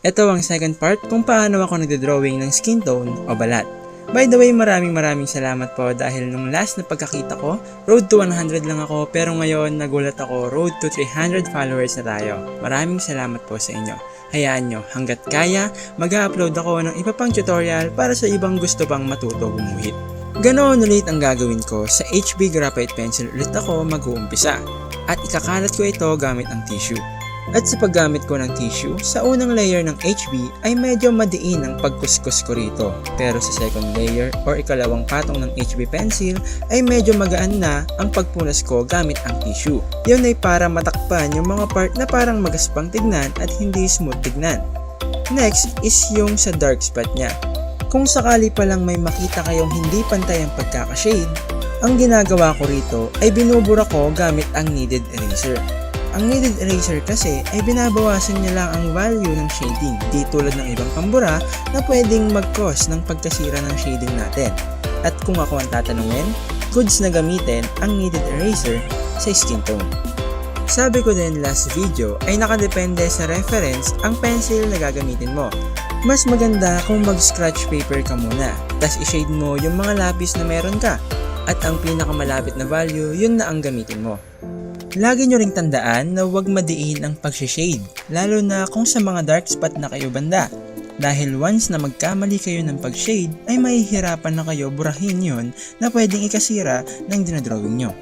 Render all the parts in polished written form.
Ito ang second part kung paano ako nagdodrawing ng skin tone o balat. By the way, maraming salamat po dahil nung last na pagkakita ko, road to 100 lang ako pero ngayon nagulat ako, road to 300 followers na tayo. Maraming salamat po sa inyo. Hayaan nyo, hanggat kaya, mag-upload ako ng iba pang tutorial para sa ibang gusto pang matuto gumuhit. Ganoon ulit ang gagawin ko, sa HB Graphite Pencil ulit ako mag-uumpisa. At ikakalat ko ito gamit ang tissue. At sa paggamit ko ng tissue, sa unang layer ng HB ay medyo madiin ang pagkuskus ko rito. Pero sa second layer or ikalawang patong ng HB pencil ay medyo magaan na ang pagpunas ko gamit ang tissue. Yun ay para matakpan yung mga part na parang magaspang tignan at hindi smooth tignan. Next is yung sa dark spot niya. Kung sakali pa lang may makita kayong hindi pantay ang pagkakashade, ang ginagawa ko rito ay binubura ko gamit ang kneaded eraser. Ang kneaded eraser kasi ay binabawasan niya lang ang value ng shading, di tulad ng ibang pambura na pwedeng mag-cause ng pagkasira ng shading natin. At kung ako ang tatanungin, goods na gamitin ang kneaded eraser sa skin tone. Sabi ko din last video ay nakadepende sa reference ang pencil na gagamitin mo. Mas maganda kung mag-scratch paper ka muna, tas i-shade mo yung mga lapis na meron ka. At ang pinakamalapit na value, yun na ang gamitin mo. Lagi nyo ring tandaan na huwag madiin ang pag-shade, lalo na kung sa mga dark spot na kayo banda. Dahil once na magkamali kayo ng pag-shade, ay mahihirapan na kayo burahin yun na pwedeng ikasira ng dinodrawing nyo.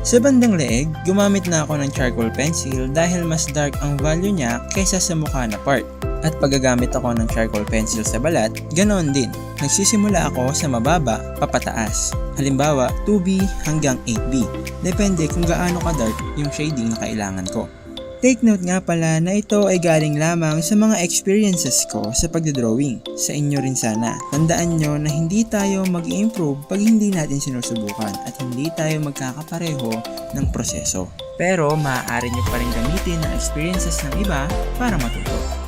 Sa bandang leeg, gumamit na ako ng charcoal pencil dahil mas dark ang value niya kaysa sa mukha na part. At paggagamit ako ng charcoal pencil sa balat, ganoon din. Nagsisimula ako sa mababa, papataas. Halimbawa, 2B hanggang 8B. Depende kung gaano ka-dark yung shading na kailangan ko. Take note nga pala na ito ay galing lamang sa mga experiences ko sa pagdodrawing. Sa inyo rin sana. Tandaan nyo na hindi tayo mag-improve pag hindi natin sinusubukan at hindi tayo magkakapareho ng proseso. Pero maaari nyo pa rin gamitin ang experiences ng iba para matuto.